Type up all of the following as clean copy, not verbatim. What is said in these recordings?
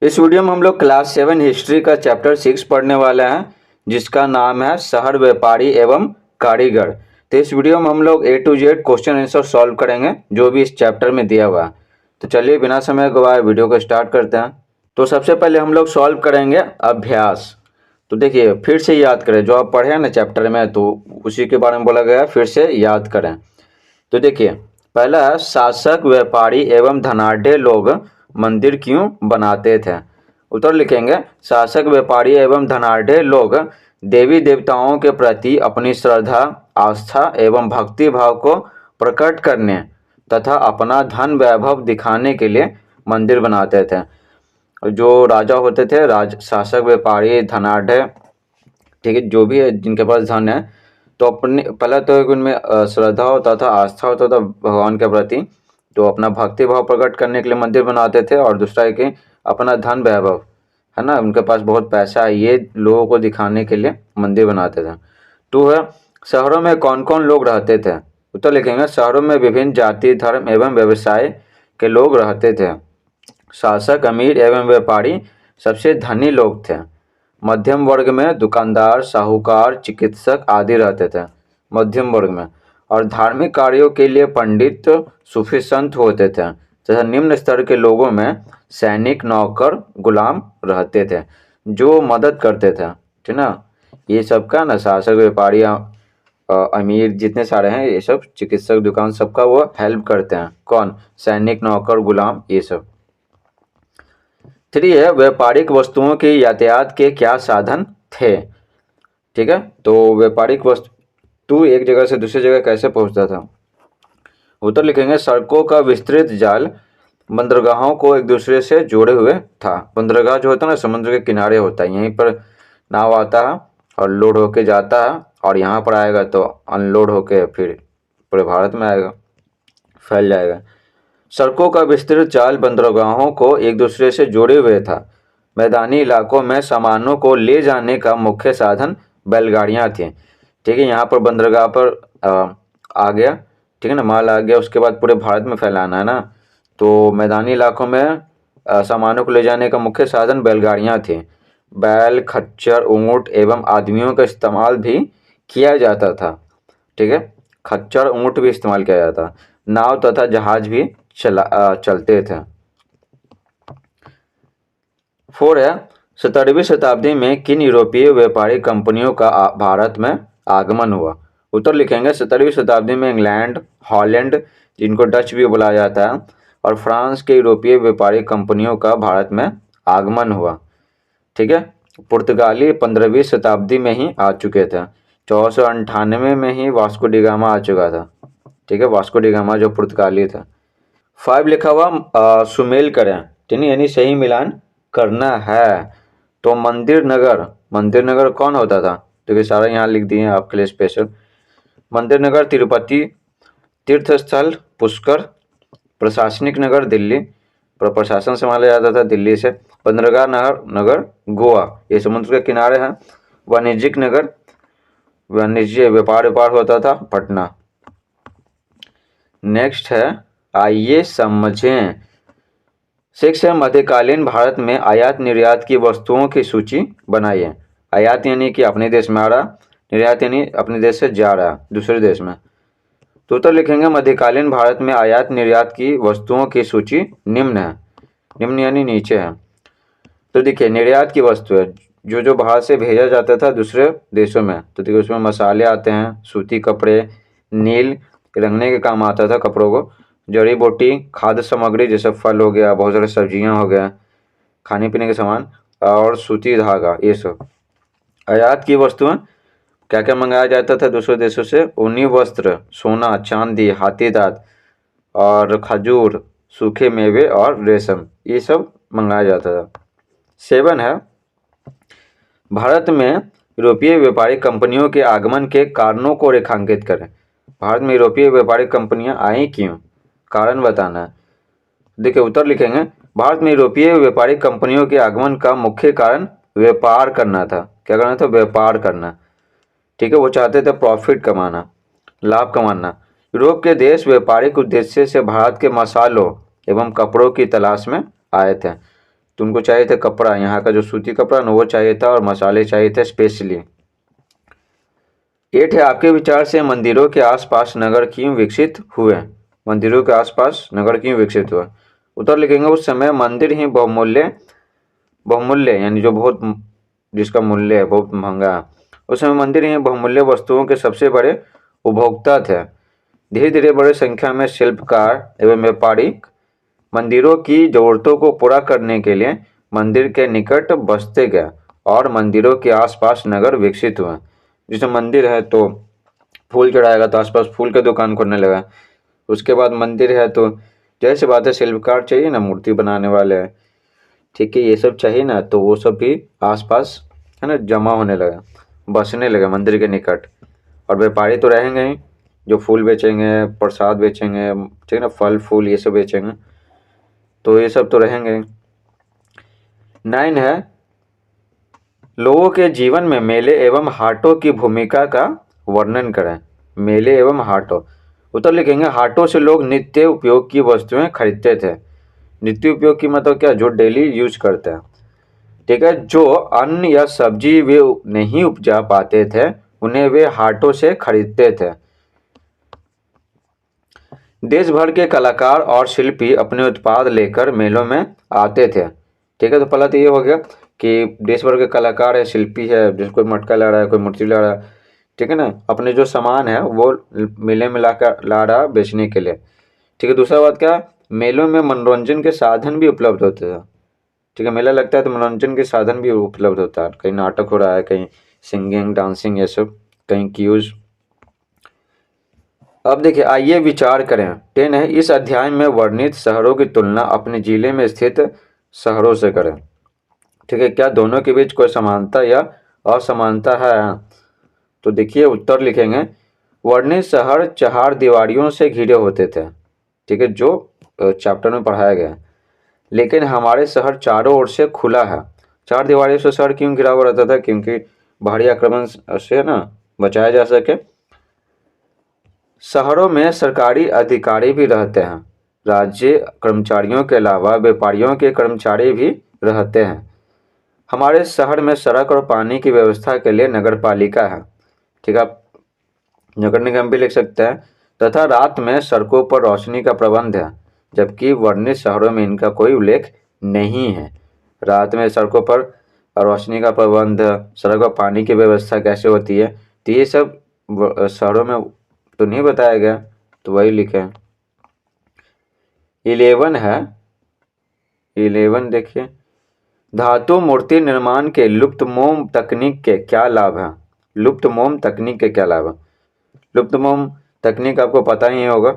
इस वीडियो में हम लोग क्लास 7 हिस्ट्री का चैप्टर 6 पढ़ने वाले हैं, जिसका नाम है शहर व्यापारी एवं कारीगर। तो इस वीडियो में हम लोग A to Z question answer solve करेंगे जो भी इस चैप्टर में दिया हुआ है। तो चलिए बिना समय गवाए वीडियो को स्टार्ट करते हैं। तो सबसे पहले हम लोग सॉल्व करेंगे अभ्यास। तो देखिए फिर से याद करें, जो आप पढ़े हैं ना चैप्टर में तो उसी के बारे में बोला गया है, फिर से याद करें। तो देखिए पहला है शासक व्यापारी एवं धनाढ़ लोग मंदिर क्यों बनाते थे। उत्तर लिखेंगे शासक व्यापारी एवं धनाढ़ लोग देवी देवताओं के प्रति अपनी श्रद्धा, आस्था एवं भक्ति भाव को प्रकट करने तथा अपना धन वैभव दिखाने के लिए मंदिर बनाते थे। जो राजा होते थे, शासक व्यापारी धनाढ़, ठीक है, जो भी है जिनके पास धन है, तो अपने पहला तो एक उनमें श्रद्धा होता था, आस्था होता था भगवान के प्रति, तो अपना भक्ति भाव प्रकट करने के लिए मंदिर बनाते थे। और दूसरा है कि अपना धन वैभव है ना, उनके पास बहुत पैसा है, ये लोगों को दिखाने के लिए मंदिर बनाते थे। टू है शहरों में कौन कौन लोग रहते थे। उत्तर लिखेंगे शहरों में विभिन्न जाति, धर्म एवं व्यवसाय के लोग रहते थे। शासक, अमीर एवं व्यापारी सबसे धनी लोग थे। मध्यम वर्ग में दुकानदार, साहूकार, चिकित्सक आदि रहते थे मध्यम वर्ग में। और धार्मिक कार्यों के लिए पंडित, सूफी संत होते थे तथा निम्न स्तर के लोगों में सैनिक, नौकर, गुलाम रहते थे जो मदद करते थे, ठीक ना। ये सब का ना शासक, व्यापारी, अमीर जितने सारे हैं, ये सब चिकित्सक, दुकान, सबका वो हेल्प करते हैं। कौन? सैनिक, नौकर, गुलाम, ये सब। 3 है व्यापारिक वस्तुओं के यातायात के क्या साधन थे। ठीक है, तो व्यापारिक वस्तु एक जगह से दूसरी जगह कैसे पहुंचता था। उत्तर लिखेंगे सड़कों का विस्तृत जाल बंदरगाहों को एक दूसरे से जोड़े हुए था। बंदरगाह जो होता है ना, समुद्र के किनारे होता है, यहीं पर नाव आता है और लोड होके जाता है और यहाँ पर आएगा तो अनलोड होके फिर पूरे भारत में आएगा, फैल जाएगा। सड़कों का विस्तृत जाल बंदरगाहों को एक दूसरे से जोड़े हुए था। मैदानी इलाकों में सामानों को ले जाने का मुख्य साधन बैलगाड़ियाँ थीं। ठीक है, यहाँ पर बंदरगाह पर आ गया, ठीक है ना, माल आ गया, उसके बाद पूरे भारत में फैलाना है ना। तो मैदानी इलाकों में सामानों को ले जाने का मुख्य साधन बैलगाड़ियाँ थीं। बैल, खच्चर, ऊँट एवं आदमियों का इस्तेमाल भी किया जाता था। ठीक है, खच्चर, ऊँट भी इस्तेमाल किया जाता। नाव तथा जहाज भी चलते थे। 4 है 17वीं शताब्दी में किन यूरोपीय व्यापारिक कंपनियों का भारत में आगमन हुआ। उत्तर लिखेंगे 17वीं शताब्दी में इंग्लैंड, हॉलैंड, जिनको डच भी बुलाया जाता है, और फ्रांस के यूरोपीय व्यापारिक कंपनियों का भारत में आगमन हुआ। ठीक है, पुर्तगाली 15वीं शताब्दी में ही आ चुके थे। 1498 में ही वास्को डी गामा आ चुका था। ठीक है, वास्को डी गामा जो पुर्तगाली था। 5 लिखा हुआ सुमेल करें, ठीक है, यानी सही मिलान करना है। तो मंदिर नगर कौन होता था, तो ये सारा यहाँ लिख दिए आपके लिए स्पेशल। मंदिर नगर तिरुपति, तीर्थ स्थल पुष्कर, प्रशासनिक नगर दिल्ली, प्रशासन संभाला जाता था दिल्ली से। बंदरगाह नगर गोवा, ये समुद्र के किनारे हैं। वाणिज्यिक नगर, वाणिज्य व्यापार होता था पटना। नेक्स्ट है आइए समझें। 6 है मध्यकालीन भारत में आयात निर्यात की वस्तुओं की सूची बनाइए। आयात यानी कि अपने देश में आ रहा, निर्यात यानी अपने देश से जा रहा दूसरे देश में। तो उत्तर लिखेंगे मध्यकालीन भारत में आयात निर्यात की वस्तुओं की सूची निम्न है। निम्न यानी नीचे है। तो देखिए निर्यात की वस्तु है जो बाहर से भेजा जाता था दूसरे देशों में। तो देखिए उसमें मसाले आते हैं, सूती कपड़े, नील रंगने के काम आता था कपड़ों को, जड़ी बूटी, खाद्य सामग्री जैसे फल हो गया, बहुत सारे सब्जियां हो गया, खाने पीने के सामान, और सूती धागा, ये सब। आयात की वस्तुएं क्या क्या मंगाया जाता था दूसरे देशों से। ऊनी वस्त्र, सोना, चांदी, हाथी दांत और खजूर, सूखे मेवे और रेशम, ये सब मंगाया जाता था। 7 है भारत में यूरोपीय व्यापारिक कंपनियों के आगमन के कारणों को रेखांकित करें। भारत में यूरोपीय व्यापारिक कंपनियां आई क्यों, कारण बताना है। देखिए उत्तर लिखेंगे भारत में यूरोपीय व्यापारिक कंपनियों के आगमन का मुख्य कारण व्यापार करना था। क्या करना था? व्यापार करना। ठीक है, वो चाहते थे प्रॉफिट कमाना, लाभ कमाना। यूरोप के देश व्यापारिक उद्देश्य से भारत के मसालों एवं कपड़ों की तलाश में आए थे। तो उनको चाहिए था कपड़ा, यहाँ का जो सूती कपड़ा ना वो चाहिए था, और मसाले चाहिए थे स्पेशली। 8 है, आपके विचार से मंदिरों के आसपास नगर क्यों विकसित हुए? मंदिरों के आसपास नगर क्यों विकसित हुआ? उत्तर लिखेंगे, उस समय मंदिर ही बहुमूल्य बहुमूल्य यानी जो बहुत जिसका मूल्य है बहुत महंगा है, उस समय मंदिर ही बहुमूल्य वस्तुओं के सबसे बड़े उपभोक्ता थे। धीरे धीरे बड़ी संख्या में शिल्पकार एवं व्यापारी मंदिरों की जरूरतों को पूरा करने के लिए मंदिर के निकट बसते गए और मंदिरों के आसपास नगर विकसित हुए। जैसे मंदिर है तो फूल चढ़ाएगा तो आसपास फूल की दुकान खोलने लगा। उसके बाद मंदिर है तो जैसे बात है, शिल्पकार चाहिए ना, मूर्ति बनाने वाले, ठीक है, ये सब चाहिए ना, तो वो सब भी आसपास है ना जमा होने लगा, बसने लगा मंदिर के निकट। और व्यापारी तो रहेंगे ही, जो फूल बेचेंगे, प्रसाद बेचेंगे, ठीक है ना, फल फूल ये सब बेचेंगे, तो ये सब तो रहेंगे। 9 है, लोगों के जीवन में मेले एवं हाटों की भूमिका का वर्णन करें। मेले एवं हाटों, उत्तर लिखेंगे, हाटों से लोग नित्य उपयोग की वस्तुएं खरीदते थे। नित्य उपयोग की मतलब क्या, जो डेली यूज करते हैं, ठीक है। जो अन्न या सब्जी वे नहीं उपजा पाते थे उन्हें वे हाटों से खरीदते थे। देश भर के कलाकार और शिल्पी अपने उत्पाद लेकर मेलों में आते थे, ठीक है। तो पहला तो ये हो गया कि देश भर के कलाकार है, शिल्पी है, जैसे कोई मटका ला रहा है, कोई मूर्ति ला रहा है, ठीक है ना, अपने जो सामान है वो मेले में ला रहा बेचने के लिए, ठीक है। दूसरा बात क्या, मेलों में मनोरंजन के साधन भी उपलब्ध होते थे, ठीक है। मेला लगता है तो मनोरंजन के साधन भी उपलब्ध होता है, कहीं नाटक हो रहा है, कहीं सिंगिंग डांसिंग ये सब, कहीं क्यूज। अब देखिए, आइए विचार करें। 10 है, इस अध्याय में वर्णित शहरों की तुलना अपने जिले में स्थित शहरों से करें, ठीक है। क्या दोनों के बीच कोई समानता या असमानता है? तो देखिए उत्तर लिखेंगे, वर्णित शहर चार दीवारियों से घिरे होते थे, ठीक है, जो चैप्टर में पढ़ाया गया, लेकिन हमारे शहर चारों ओर से खुला है। चार दीवारियों से शहर क्यों घिरा हुआ रहता था? क्योंकि बाहरी आक्रमण से ना बचाया जा सके। शहरों में सरकारी अधिकारी भी रहते हैं, राज्य कर्मचारियों के अलावा व्यापारियों के कर्मचारी भी रहते हैं। हमारे शहर में सड़क और पानी की व्यवस्था के लिए नगर पालिका है, ठीक है, आप नगर निगम भी लिख सकते हैं, तथा रात में सड़कों पर रोशनी का प्रबंध है, जबकि वर्णित शहरों में इनका कोई उल्लेख नहीं है। रात में सड़कों पर रोशनी का प्रबंध, सड़क और पानी की व्यवस्था कैसे होती है, तो ये सब शहरों में तो नहीं बताया गया, तो वही लिखे। 11 है, 11 देखिए, धातु मूर्ति निर्माण के लुप्त मोम तकनीक के क्या लाभ हैं? लुप्त मोम तकनीक के क्या लाभ हैं? लुप्त मोम तकनीक आपको पता ही होगा,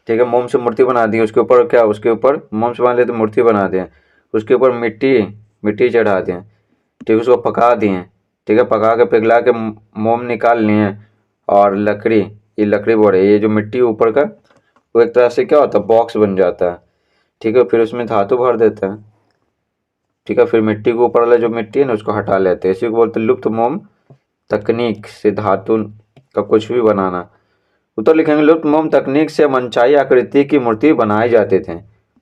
ठीक है। मोम से मूर्ति बना दी, उसके ऊपर क्या, उसके ऊपर मोम से मान लेते मूर्ति बना दिए, उसके ऊपर मिट्टी चढ़ा दिए, ठीक है, उसको पका दिए, ठीक है, पका के पिघला के मोम निकाल लिए, और लकड़ी, ये लकड़ी बोर्ड है, ये जो मिट्टी ऊपर का वो एक तरह से क्या होता है, बॉक्स बन जाता है, ठीक है। फिर उसमें धातु भर देते हैं, ठीक है, फिर मिट्टी के ऊपर वाला जो मिट्टी है ना उसको हटा लेते हैं, इसी को बोलते हैं लुप्त मोम तकनीक से धातु का कुछ भी बनाना। उत्तर लिखेंगे, लुप्त मोम तकनीक से मनचाही आकृति की मूर्ति बनाए जाते थे।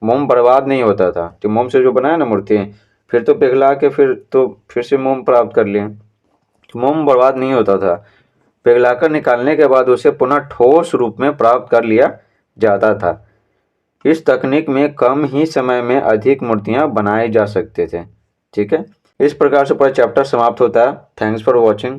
मोम बर्बाद नहीं होता था, तो मोम से जो बनाया ना मूर्ति, फिर तो पिघला के फिर से मोम प्राप्त कर लिए, तो मोम बर्बाद नहीं होता था। पिघलाकर निकालने के बाद उसे पुनः ठोस रूप में प्राप्त कर लिया जाता था। इस तकनीक में कम ही समय में अधिक मूर्तियां बनाए जा सकते थे, ठीक है। इस प्रकार से पूरा चैप्टर समाप्त होता है। Thanks for watching.